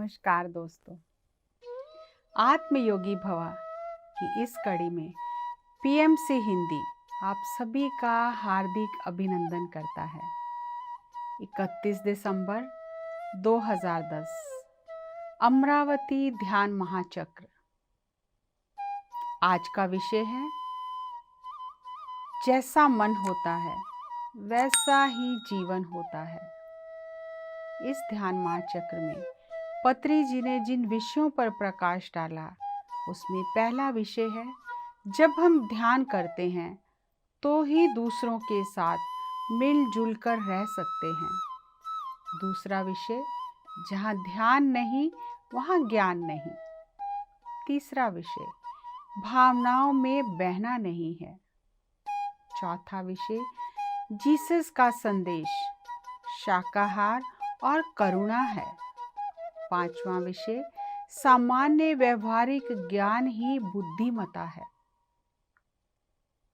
नमस्कार दोस्तों, आत्मयोगी भवा की इस कड़ी में पीएमसी हिंदी आप सभी का हार्दिक अभिनंदन करता है। 31 दिसंबर 2010 अमरावती ध्यान महाचक्र। आज का विषय है जैसा मन होता है वैसा ही जीवन होता है। इस ध्यान महाचक्र में पत्री जी ने जिन विषयों पर प्रकाश डाला उसमें पहला विषय है, जब हम ध्यान करते हैं तो ही दूसरों के साथ मिलजुल कर रह सकते हैं। दूसरा विषय, जहाँ ध्यान नहीं वहाँ ज्ञान नहीं। तीसरा विषय, भावनाओं में बहना नहीं है। चौथा विषय, जीसस का संदेश शाकाहार और करुणा है। पांचवा विषय, सामान्य व्यवहारिक ज्ञान ही बुद्धिमता है।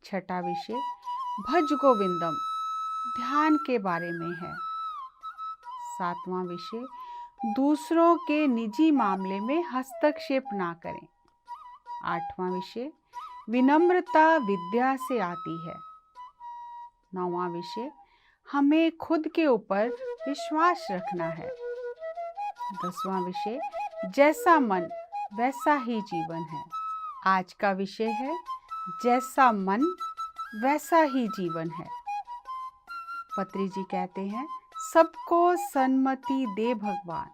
छठा विषय, भज गोविंदम ध्यान के बारे में है। सातवां विषय, दूसरों के निजी मामले में हस्तक्षेप ना करें। आठवां विषय, विनम्रता विद्या से आती है। नौवां विषय, हमें खुद के ऊपर विश्वास रखना है। 10वां विषय, जैसा मन वैसा ही जीवन है। आज का विषय है जैसा मन वैसा ही जीवन है। पत्री जी कहते हैं, सबको सन्मति दे भगवान।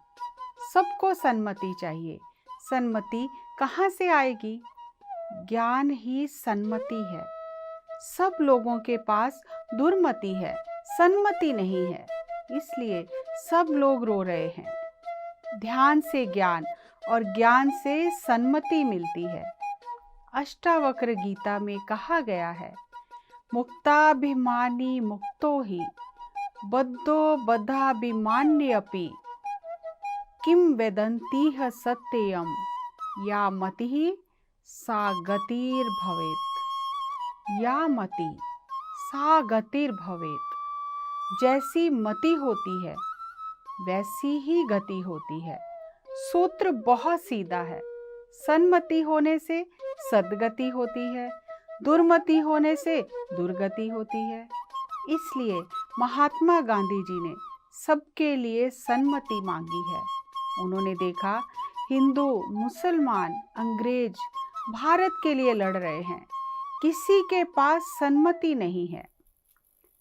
सबको सन्मति चाहिए। सन्मति कहाँ से आएगी? ज्ञान ही सन्मति है। सब लोगों के पास दुर्मति है, सन्मति नहीं है, इसलिए सब लोग रो रहे हैं। ध्यान से ज्ञान और ज्ञान से सन्मति मिलती है। अष्टावक्र गीता में कहा गया है, मुक्ताभिमानी मुक्तो ही बद्धो बद्धाभिमान्यपि किम वेदन्तीह सत्यम या मतिः सा गतिर्भवेत्। या मति सा गतिर्भवेत्। जैसी मति होती है वैसी ही गति होती है। सूत्र बहुत सीधा है। सन्मति होने से सद्गति होती है, दुर्मति होने से दुर्गति होती है। इसलिए महात्मा गांधी जी ने सबके लिए सन्मति मांगी है। उन्होंने देखा हिंदू, मुसलमान, अंग्रेज भारत के लिए लड़ रहे हैं, किसी के पास सन्मति नहीं है।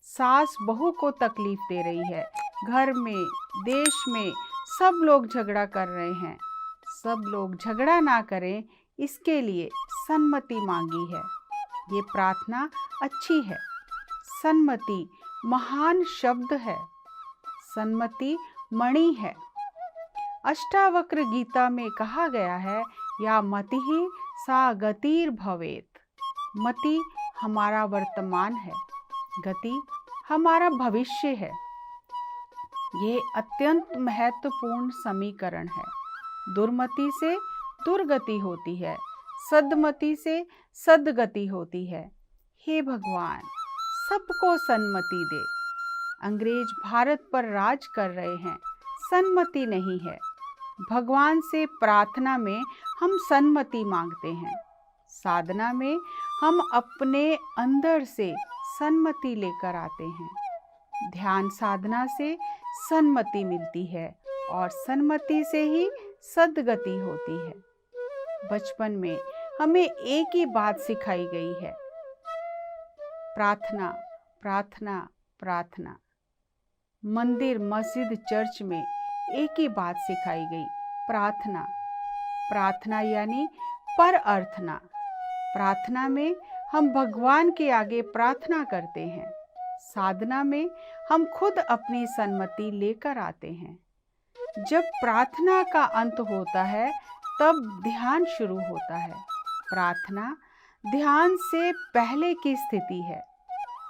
सास बहू को तकलीफ दे रही है, घर में, देश में सब लोग झगड़ा कर रहे हैं। सब लोग झगड़ा ना करें, इसके लिए सन्मति मांगी है। ये प्रार्थना अच्छी है। सन्मति महान शब्द है। सन्मति मणि है। अष्टावक्र गीता में कहा गया है, या मतिः सा गतिर्भवेत्। मति हमारा वर्तमान है, गति हमारा भविष्य है। ये अत्यंत महत्वपूर्ण समीकरण है। दुर्मति से दुर्गति होती है, सद्मति से सद्गति होती है। हे भगवान, सबको सन्मति दे। अंग्रेज भारत पर राज कर रहे हैं, सन्मति नहीं है। भगवान से प्रार्थना में हम सन्मति मांगते हैं। साधना में हम अपने अंदर से सन्मति लेकर आते हैं। ध्यान साधना से सन्मति मिलती है और सन्मति से ही सद्गति होती है। बचपन में हमें एक ही बात सिखाई गई है, प्रार्थना प्रार्थना प्रार्थना। मंदिर, मस्जिद, चर्च में एक ही बात सिखाई गई, प्रार्थना। प्रार्थना यानी पर अर्थना। प्रार्थना में हम भगवान के आगे प्रार्थना करते हैं। साधना में हम खुद अपनी सन्मति लेकर आते हैं। जब प्रार्थना का अंत होता है तब ध्यान शुरू होता है। प्रार्थना ध्यान से पहले की स्थिति है।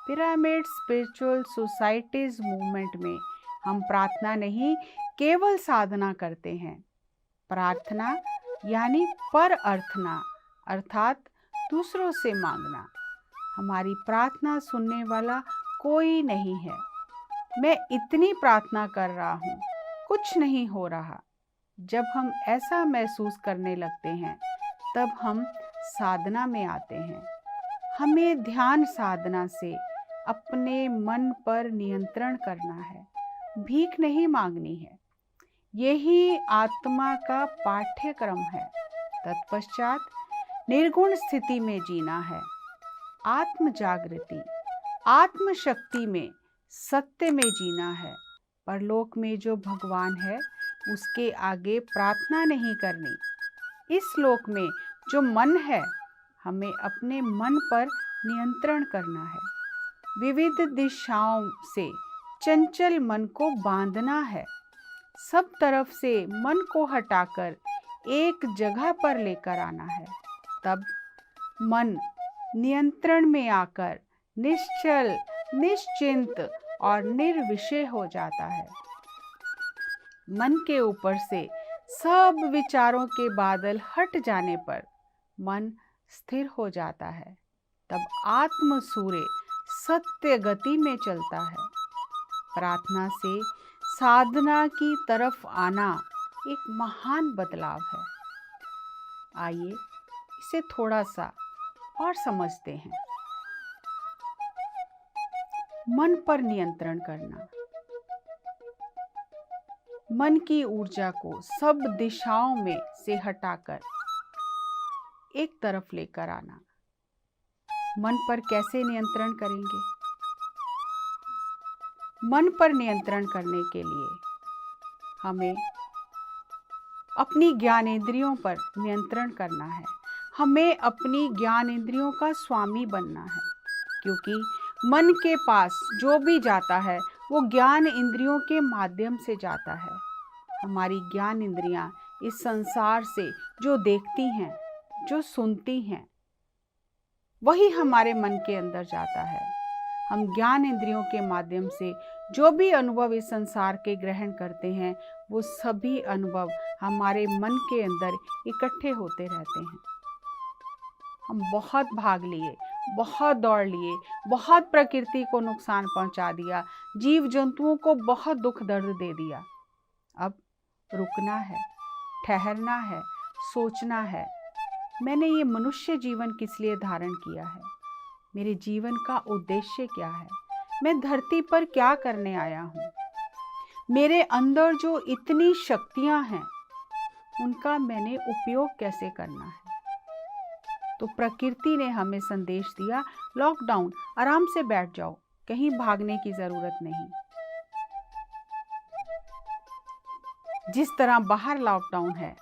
पिरामिड स्पिरिचुअल सोसाइटीज मूवमेंट में हम प्रार्थना नहीं, केवल साधना करते हैं। प्रार्थना यानी पर अर्थना, अर्थात दूसरों से मांगना। हमारी प्रार्थना सुनने वाला कोई नहीं है। मैं इतनी प्रार्थना कर रहा हूँ, कुछ नहीं हो रहा। जब हम ऐसा महसूस करने लगते हैं तब हम साधना में आते हैं। हमें ध्यान साधना से अपने मन पर नियंत्रण करना है, भीख नहीं मांगनी है। यही आत्मा का पाठ्यक्रम है। तत्पश्चात निर्गुण स्थिति में जीना है। आत्म जागृति, आत्म शक्ति में, सत्य में जीना है। परलोक में जो भगवान है उसके आगे प्रार्थना नहीं करनी। इस लोक में जो मन है, हमें अपने मन पर नियंत्रण करना है। विविध दिशाओं से चंचल मन को बांधना है। सब तरफ से मन को हटाकर एक जगह पर लेकर आना है। तब मन नियंत्रण में आकर निश्चल, निश्चिंत और निर्विषय हो जाता है। मन के ऊपर से सब विचारों के बादल हट जाने पर मन स्थिर हो जाता है। तब आत्म सूर्य सत्य गति में चलता है। प्रार्थना से साधना की तरफ आना एक महान बदलाव है। आइए इसे थोड़ा सा और समझते हैं। मन पर नियंत्रण करना, मन की ऊर्जा को सब दिशाओं में से हटाकर एक तरफ लेकर आना। मन पर कैसे नियंत्रण करेंगे? मन पर नियंत्रण करने के लिए हमें अपनी ज्ञानेंद्रियों पर नियंत्रण करना है। हमें अपनी ज्ञानेंद्रियों का स्वामी बनना है, क्योंकि मन के पास जो भी जाता है वो ज्ञान इंद्रियों के माध्यम से जाता है। हमारी ज्ञान इंद्रियां इस संसार से जो देखती हैं, जो सुनती हैं, वही हमारे मन के अंदर जाता है। हम ज्ञान इंद्रियों के माध्यम से जो भी अनुभव इस संसार के ग्रहण करते हैं, वो सभी अनुभव हमारे मन के अंदर इकट्ठे होते रहते हैं। हम बहुत भाग लिए, बहुत दौड़ लिए, बहुत प्रकृति को नुकसान पहुंचा दिया, जीव जंतुओं को बहुत दुख दर्द दे दिया। अब रुकना है, ठहरना है, सोचना है, मैंने ये मनुष्य जीवन किस लिए धारण किया है? मेरे जीवन का उद्देश्य क्या है? मैं धरती पर क्या करने आया हूँ? मेरे अंदर जो इतनी शक्तियाँ हैं, उनका मैंने उपयोग कैसे करना है? तो प्रकृति ने हमें संदेश दिया, लॉकडाउन, आराम से बैठ जाओ, कहीं भागने की जरूरत नहीं। जिस तरह बाहर लॉकडाउन है,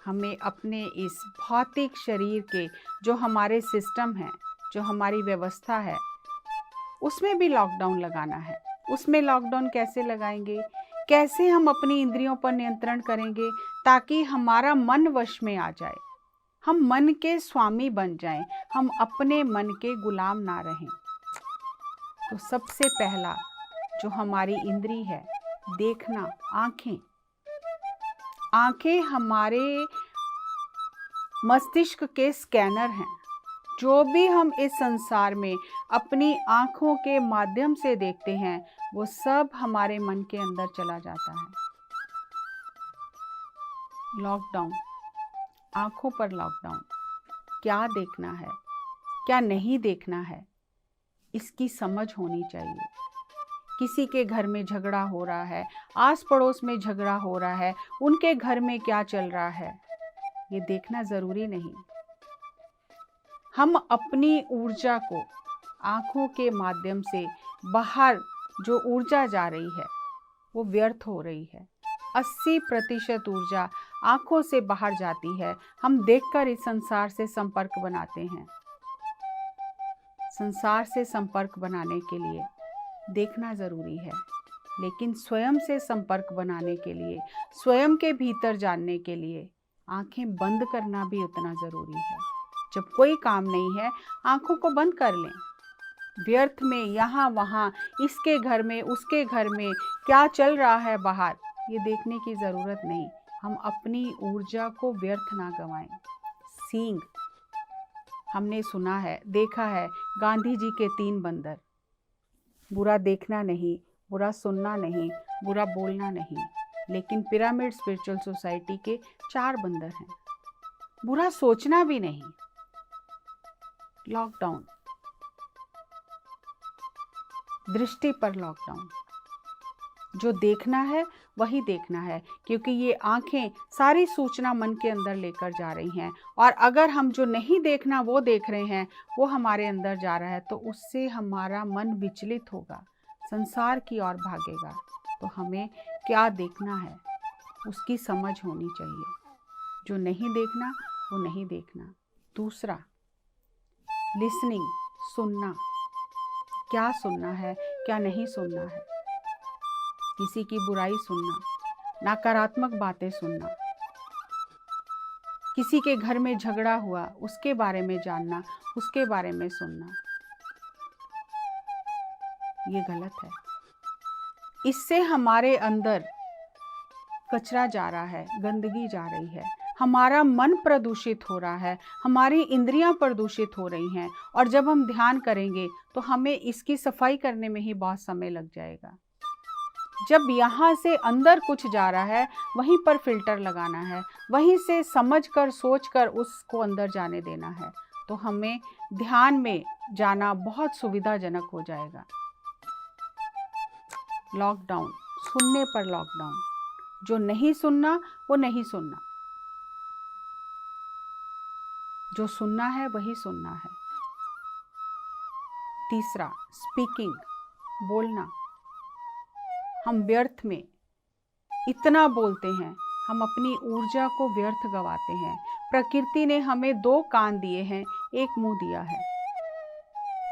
हमें अपने इस भौतिक शरीर के जो हमारे सिस्टम है, जो हमारी व्यवस्था है, उसमें भी लॉकडाउन लगाना है। उसमें लॉकडाउन कैसे लगाएंगे? कैसे हम अपनी इंद्रियों पर नियंत्रण करेंगे ताकि हमारा मन वश में आ जाए, हम मन के स्वामी बन जाएं, हम अपने मन के गुलाम ना रहें। तो सबसे पहला जो हमारी इंद्री है, देखना, आंखें। आंखें हमारे मस्तिष्क के स्कैनर हैं। जो भी हम इस संसार में अपनी आंखों के माध्यम से देखते हैं, वो सब हमारे मन के अंदर चला जाता है। लॉकडाउन, आंखों पर लॉकडाउन। क्या देखना है, क्या नहीं देखना है, इसकी समझ होनी चाहिए। किसी के घर में झगड़ा हो रहा है, आस पड़ोस में झगड़ा हो रहा है, उनके घर में क्या चल रहा है, ये देखना जरूरी नहीं। हम अपनी ऊर्जा को आंखों के माध्यम से बाहर जो ऊर्जा जा रही है, वो व्यर्थ हो रही है। 80% ऊर्जा आंखों से बाहर जाती है। हम देखकर इस संसार से संपर्क बनाते हैं। संसार से संपर्क बनाने के लिए देखना जरूरी है, लेकिन स्वयं से संपर्क बनाने के लिए, स्वयं के भीतर जानने के लिए आंखें बंद करना भी उतना जरूरी है। जब कोई काम नहीं है, आंखों को बंद कर लें। व्यर्थ में यहाँ वहाँ, इसके घर में, उसके घर में क्या चल रहा है बाहर, ये देखने की ज़रूरत नहीं। हम अपनी ऊर्जा को व्यर्थ ना गंवाएं। सींग, हमने सुना है, देखा है, गांधी जी के 3 बंदर। बुरा देखना नहीं, बुरा सुनना नहीं, बुरा बोलना नहीं, लेकिन पिरामिड स्पिरिचुअल सोसाइटी के 4 बंदर हैं। बुरा सोचना भी नहीं। लॉकडाउन, दृष्टि पर लॉकडाउन। जो देखना है वही देखना है, क्योंकि ये आंखें सारी सूचना मन के अंदर लेकर जा रही हैं, और अगर हम जो नहीं देखना वो देख रहे हैं, वो हमारे अंदर जा रहा है, तो उससे हमारा मन विचलित होगा, संसार की ओर भागेगा। तो हमें क्या देखना है उसकी समझ होनी चाहिए। जो नहीं देखना वो नहीं देखना। दूसरा, लिसनिंग, सुनना। क्या सुनना है, क्या नहीं सुनना है। किसी की बुराई सुनना, नकारात्मक बातें सुनना, किसी के घर में झगड़ा हुआ उसके बारे में जानना, उसके बारे में सुनना, ये गलत है। इससे हमारे अंदर कचरा जा रहा है, गंदगी जा रही है, हमारा मन प्रदूषित हो रहा है, हमारी इंद्रियां प्रदूषित हो रही हैं, और जब हम ध्यान करेंगे तो हमें इसकी सफाई करने में ही बहुत समय लग जाएगा। जब यहाँ से अंदर कुछ जा रहा है, वहीं पर फिल्टर लगाना है, वहीं से समझकर सोचकर उसको अंदर जाने देना है, तो हमें ध्यान में जाना बहुत सुविधाजनक हो जाएगा। लॉकडाउन, सुनने पर लॉकडाउन। जो नहीं सुनना वो नहीं सुनना, जो सुनना है वही सुनना है। तीसरा, स्पीकिंग, बोलना। हम व्यर्थ में इतना बोलते हैं, हम अपनी ऊर्जा को व्यर्थ गवाते हैं। प्रकृति ने हमें 2 कान दिए हैं, 1 मुंह दिया है,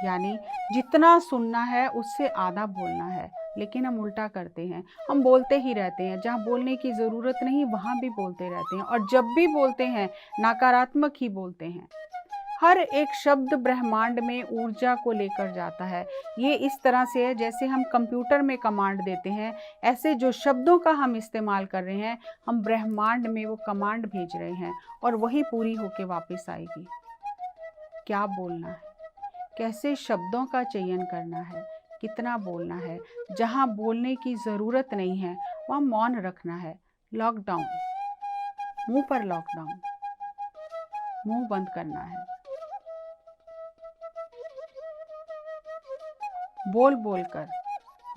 यानी जितना सुनना है उससे आधा बोलना है, लेकिन हम उल्टा करते हैं। हम बोलते ही रहते हैं, जहाँ बोलने की ज़रूरत नहीं वहाँ भी बोलते रहते हैं, और जब भी बोलते हैं नकारात्मक ही बोलते हैं। हर एक शब्द ब्रह्मांड में ऊर्जा को लेकर जाता है। ये इस तरह से है जैसे हम कंप्यूटर में कमांड देते हैं, ऐसे जो शब्दों का हम इस्तेमाल कर रहे हैं, हम ब्रह्मांड में वो कमांड भेज रहे हैं, और वही पूरी होके वापस आएगी। क्या बोलना है, कैसे शब्दों का चयन करना है, कितना बोलना है, जहाँ बोलने की ज़रूरत नहीं है वहाँ मौन रखना है। लॉकडाउन, मुंह पर लॉकडाउन, मुंह बंद करना है। बोल बोलकर,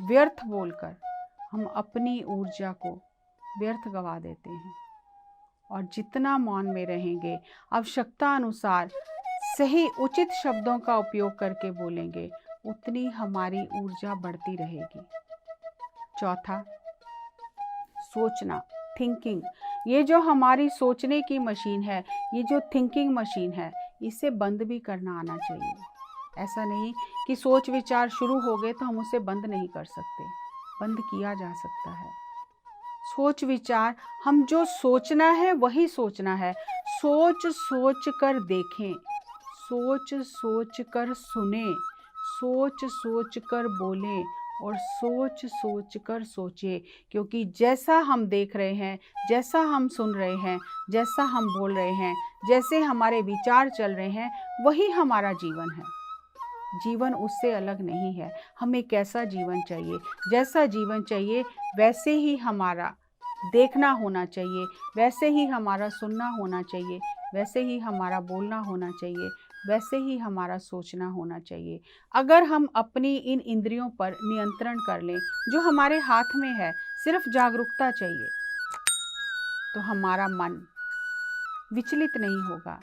व्यर्थ बोलकर हम अपनी ऊर्जा को व्यर्थ गवा देते हैं, और जितना मौन में रहेंगे, आवश्यकता अनुसार सही उचित शब्दों का उपयोग करके बोलेंगे, उतनी हमारी ऊर्जा बढ़ती रहेगी। चौथा, सोचना, थिंकिंग। ये जो हमारी सोचने की मशीन है, ये जो थिंकिंग मशीन है, इसे बंद भी करना आना चाहिए। ऐसा नहीं कि सोच विचार शुरू हो गए तो हम उसे बंद नहीं कर सकते, बंद किया जा सकता है। सोच विचार, हम जो सोचना है वही सोचना है। सोच सोच कर देखें, सोच सोच कर सुने, सोच सोच कर बोलें, और सोच सोच कर सोचें, क्योंकि जैसा हम देख रहे हैं, जैसा हम सुन रहे हैं, जैसा हम बोल रहे हैं, जैसे हमारे विचार चल रहे हैं, वही हमारा जीवन है। जीवन उससे अलग नहीं है। हमें कैसा जीवन चाहिए, जैसा जीवन चाहिए वैसे ही हमारा देखना होना चाहिए, वैसे ही हमारा सुनना होना चाहिए, वैसे ही हमारा बोलना होना चाहिए, वैसे ही हमारा सोचना होना चाहिए। अगर हम अपनी इन इंद्रियों पर नियंत्रण कर लें, जो हमारे हाथ में है, सिर्फ जागरूकता चाहिए, तो हमारा मन विचलित नहीं होगा,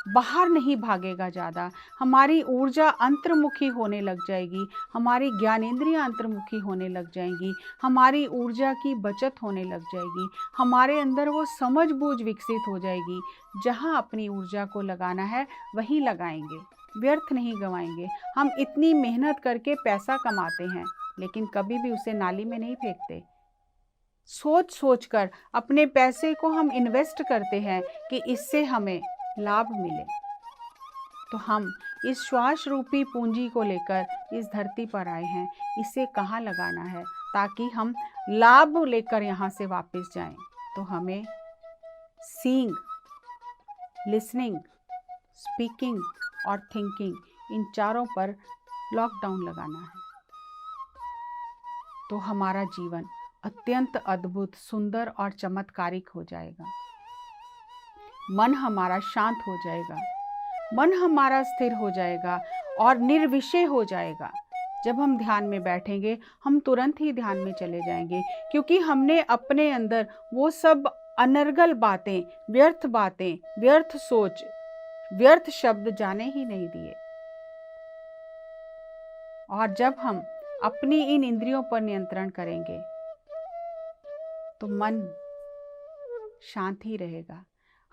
बाहर नहीं भागेगा ज़्यादा, हमारी ऊर्जा अंतर्मुखी होने लग जाएगी, हमारी ज्ञानेंद्रियां अंतर्मुखी होने लग जाएंगी, हमारी ऊर्जा की बचत होने लग जाएगी, हमारे अंदर वो समझ-बूझ विकसित हो जाएगी। जहाँ अपनी ऊर्जा को लगाना है वहीं लगाएंगे, व्यर्थ नहीं गंवाएंगे। हम इतनी मेहनत करके पैसा कमाते हैं, लेकिन कभी भी उसे नाली में नहीं फेंकते। सोच सोच कर अपने पैसे को हम इन्वेस्ट करते हैं कि इससे हमें लाभ मिले। तो हम इस श्वास रूपी पूंजी को लेकर इस धरती पर आए हैं, इसे कहाँ लगाना है ताकि हम लाभ लेकर यहाँ से वापस जाएं। तो हमें सीइंग, लिसनिंग, स्पीकिंग और थिंकिंग, इन चारों पर लॉकडाउन लगाना है, तो हमारा जीवन अत्यंत अद्भुत, सुंदर और चमत्कारिक हो जाएगा। मन हमारा शांत हो जाएगा, मन हमारा स्थिर हो जाएगा और निर्विषय हो जाएगा। जब हम ध्यान में बैठेंगे हम तुरंत ही ध्यान में चले जाएंगे, क्योंकि हमने अपने अंदर वो सब अनर्गल बातें, व्यर्थ सोच, व्यर्थ शब्द जाने ही नहीं दिए। और जब हम अपनी इन इंद्रियों पर नियंत्रण करेंगे तो मन शांत ही रहेगा।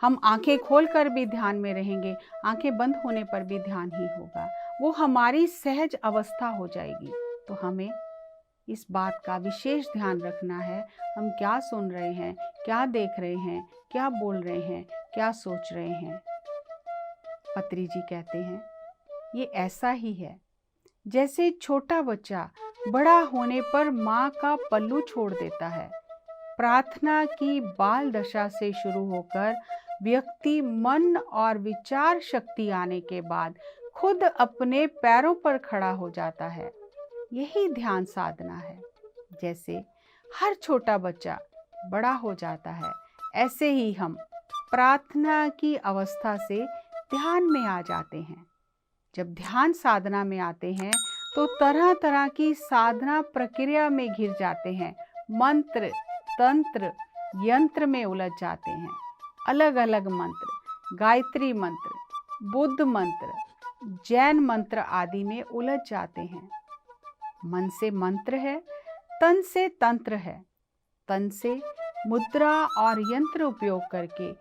हम आंखें खोलकर भी ध्यान में रहेंगे, आंखें बंद होने पर भी ध्यान ही होगा। वो हमारी सहज अवस्था हो जाएगी। तो हमें इस बात का विशेष ध्यान रखना है, हम क्या सुन रहे हैं, क्या देख रहे हैं, क्या बोल रहे हैं, क्या सोच रहे हैं। पत्री जी कहते हैं ये ऐसा ही है जैसे छोटा बच्चा बड़ा होने पर माँ का पल्लू छोड़ देता है। प्रार्थना की बाल दशा से शुरू होकर व्यक्ति मन और विचार शक्ति आने के बाद खुद अपने पैरों पर खड़ा हो जाता है। यही ध्यान साधना है। जैसे हर छोटा बच्चा बड़ा हो जाता है, ऐसे ही हम प्रार्थना की अवस्था से ध्यान में आ जाते हैं। जब ध्यान साधना में आते हैं तो तरह तरह की साधना प्रक्रिया में घिर जाते हैं, मंत्र, तंत्र, यंत्र में उलझ जाते हैं। अलग अलग मंत्र, गायत्री मंत्र, बुद्ध मंत्र, जैन मंत्र आदि में उलझ जाते हैं। मन से मंत्र है, तन से तंत्र है, तन से मुद्रा और यंत्र उपयोग करके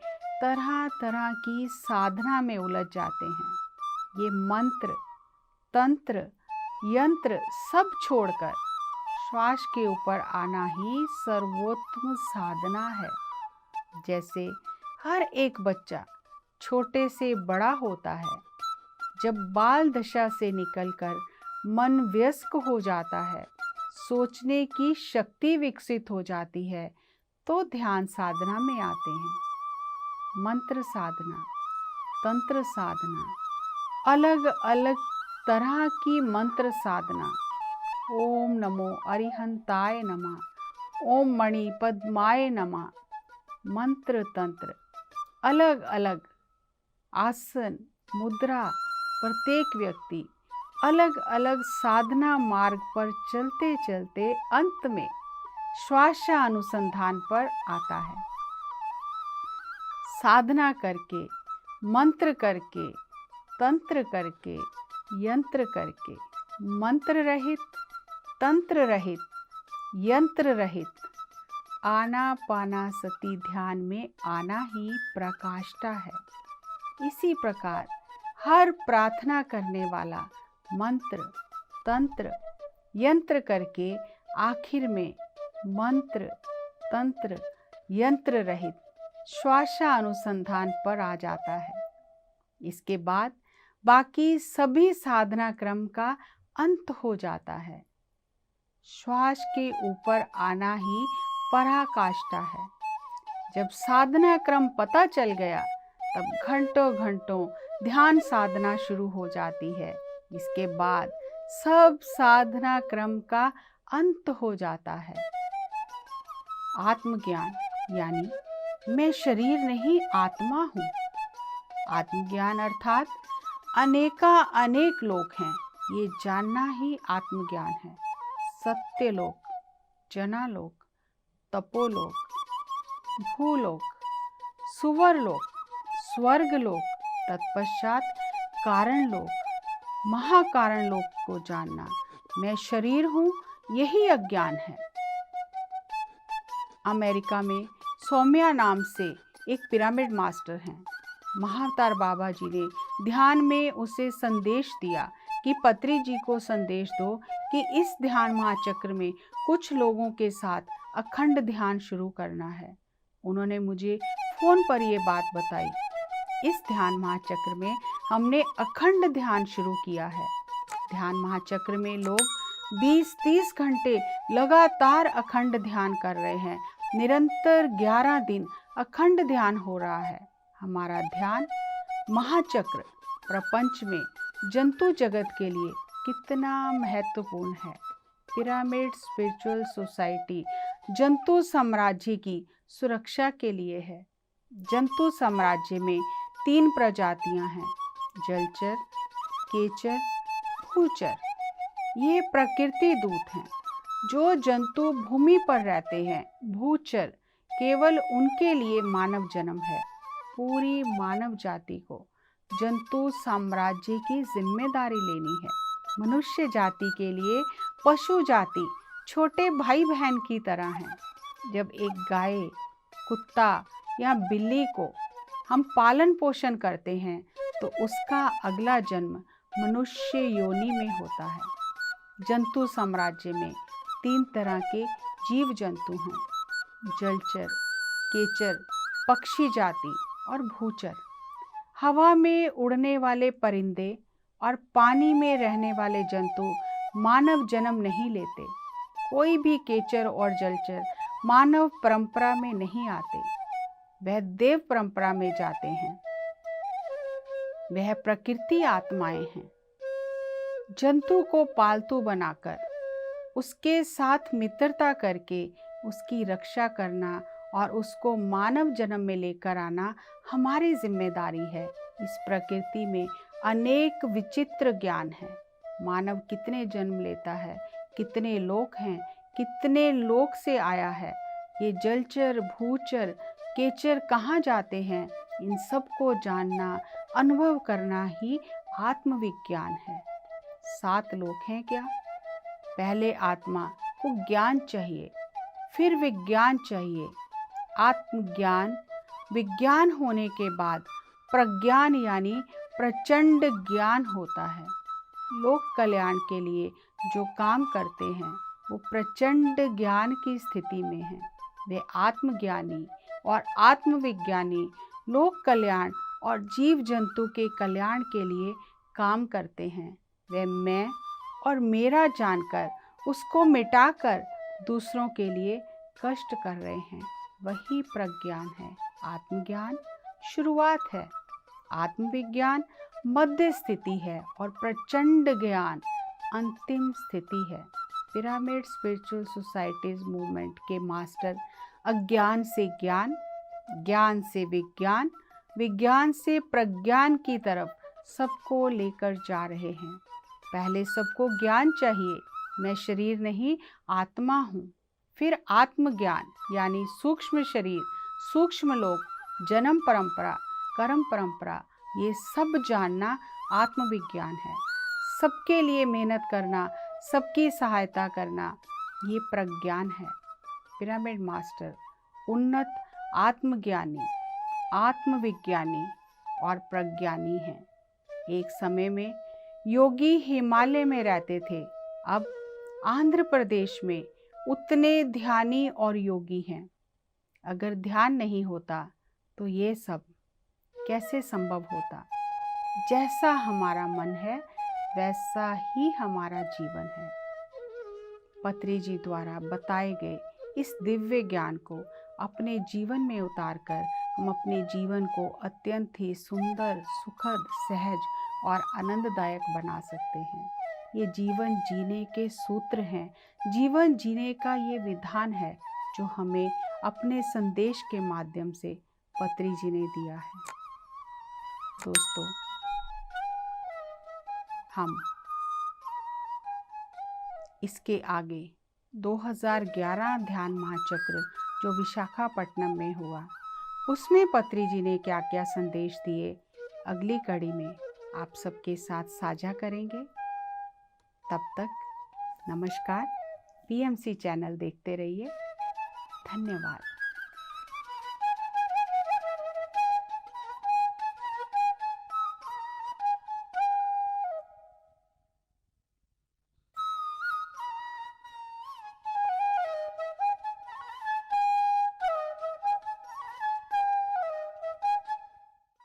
तरह तरह की साधना में उलझ जाते हैं। ये मंत्र, तंत्र, यंत्र सब छोड़कर श्वास के ऊपर आना ही सर्वोत्तम साधना है। जैसे हर एक बच्चा छोटे से बड़ा होता है, जब बाल दशा से निकलकर मन वयस्क हो जाता है, सोचने की शक्ति विकसित हो जाती है, तो ध्यान साधना में आते हैं। मंत्र साधना, तंत्र साधना, अलग अलग तरह की मंत्र साधना, ओम नमो अरिहंताय नमः, ओम मणि पद्माय नमः, मंत्र तंत्र, अलग अलग आसन, मुद्रा, प्रत्येक व्यक्ति अलग अलग साधना मार्ग पर चलते चलते अंत में श्वासानुसंधान पर आता है। साधना करके, मंत्र करके, तंत्र करके, यंत्र करके, मंत्र रहित, तंत्र रहित, यंत्र रहित आनापानासति ध्यान में आना ही प्रकाष्ठा है। इसी प्रकार हर प्रार्थना करने वाला मंत्र, तंत्र, यंत्र करके आखिर में मंत्र, तंत्र, यंत्र रहित श्वासानुसंधान पर आ जाता है। इसके बाद बाकी सभी साधना क्रम का अंत हो जाता है। श्वास के ऊपर आना ही पराकाष्ठा है। जब साधना क्रम पता चल गया तब घंटों घंटों ध्यान साधना शुरू हो जाती है। इसके बाद सब साधना क्रम का अंत हो जाता है। आत्मज्ञान यानी मैं शरीर नहीं आत्मा हूँ। आत्मज्ञान अर्थात अनेक लोक हैं, ये जानना ही आत्मज्ञान है। सत्यलोक, जनालोक, तपोलोक, भूलोक, सुवरलोक, स्वर्गलोक, तत्पश्चात कारण लोक, महाकारण लोक को जानना। मैं शरीर हूँ, यही अज्ञान है। अमेरिका में सौम्या नाम से एक पिरामिड मास्टर हैं। महाअवतार बाबा जी ने ध्यान में उसे संदेश दिया कि पत्री जी को संदेश दो कि इस ध्यान महाचक्र में कुछ लोगों के साथ अखंड ध्यान शुरू करना है। उन्होंने मुझे फोन पर ये बात बताई। इस ध्यान महाचक्र में हमने अखंड ध्यान शुरू किया है। ध्यान महाचक्र में लोग 20-30 घंटे लगातार अखंड ध्यान कर रहे हैं। निरंतर 11 दिन अखंड ध्यान हो रहा है। हमारा ध्यान महाचक्र प्रपंच में जंतु जगत के लिए कितना महत्वपूर्ण है। पिरामिड स्पिरिचुअल सोसाइटी जंतु साम्राज्य की सुरक्षा के लिए है। जंतु साम्राज्य में 3 प्रजातियां हैं, जलचर, केचर, भूचर। ये प्रकृति दूत हैं। जो जंतु भूमि पर रहते हैं, भूचर, केवल उनके लिए मानव जन्म है। पूरी मानव जाति को जंतु साम्राज्य की जिम्मेदारी लेनी है। मनुष्य जाति के लिए पशु जाति छोटे भाई बहन की तरह है। जब एक गाय, कुत्ता या बिल्ली को हम पालन पोषण करते हैं तो उसका अगला जन्म मनुष्य योनि में होता है। जंतु साम्राज्य में 3 तरह के जीव जंतु हैं, जलचर, केचर, पक्षी जाति और भूचर। हवा में उड़ने वाले परिंदे और पानी में रहने वाले जंतु मानव जन्म नहीं लेते। कोई भी केचर और जलचर मानव परंपरा में नहीं आते, वह देव परंपरा में जाते हैं। वह प्रकृति आत्माएं हैं। जंतु को पालतू बनाकर उसके साथ मित्रता करके उसकी रक्षा करना और उसको मानव जन्म में लेकर आना हमारी जिम्मेदारी है। इस प्रकृति में अनेक विचित्र ज्ञान है। मानव कितने जन्म लेता है, कितने लोक हैं, कितने लोक से आया है, ये जलचर, भूचर, केचर कहाँ जाते हैं, इन सब को जानना, अनुभव करना ही आत्मविज्ञान है। 7 लोक हैं क्या? पहले आत्मा को ज्ञान चाहिए, फिर विज्ञान चाहिए। आत्मज्ञान, विज्ञान होने के बाद प्रज्ञान यानी प्रचंड ज्ञान होता है। लोक कल्याण के लिए जो काम करते हैं वो प्रचंड ज्ञान की स्थिति में हैं। वे आत्मज्ञानी और आत्मविज्ञानी लोक कल्याण और जीव जंतु के कल्याण के लिए काम करते हैं। वे मैं और मेरा जानकर उसको मिटाकर दूसरों के लिए कष्ट कर रहे हैं। वही प्रज्ञान है। आत्मज्ञान शुरुआत है, आत्मविज्ञान मध्य स्थिति है और प्रचंड ज्ञान अंतिम स्थिति है। पिरामिड स्पिरिचुअल सोसाइटीज मूवमेंट के मास्टर अज्ञान से ज्ञान, ज्ञान से विज्ञान, विज्ञान से प्रज्ञान की तरफ सबको लेकर जा रहे हैं। पहले सबको ज्ञान चाहिए, मैं शरीर नहीं आत्मा हूँ। फिर आत्मज्ञान यानी सूक्ष्म शरीर, सूक्ष्म लोक, जन्म परंपरा, कर्म परंपरा, ये सब जानना आत्मविज्ञान है। सबके लिए मेहनत करना, सबकी सहायता करना, ये प्रज्ञान है। पिरामिड मास्टर उन्नत आत्मज्ञानी, आत्मविज्ञानी और प्रज्ञानी हैं। एक समय में योगी हिमालय में रहते थे, अब आंध्र प्रदेश में उतने ध्यानी और योगी हैं। अगर ध्यान नहीं होता तो ये सब कैसे संभव होता? जैसा हमारा मन है वैसा ही हमारा जीवन है। पत्री जी द्वारा बताए गए इस दिव्य ज्ञान को अपने जीवन में उतारकर हम अपने जीवन को अत्यंत ही सुंदर, सुखद, सहज और आनंददायक बना सकते हैं। ये जीवन जीने के सूत्र हैं, जीवन जीने का ये विधान है जो हमें अपने संदेश के माध्यम से पत्री जी ने दिया है। दोस्तों, हम इसके आगे 2011 ध्यान महाचक्र जो विशाखापट्टनम में हुआ, उसमें पत्री जी ने क्या क्या संदेश दिए, अगली कड़ी में आप सबके साथ साझा करेंगे। तब तक नमस्कार। PMC चैनल देखते रहिए। धन्यवाद।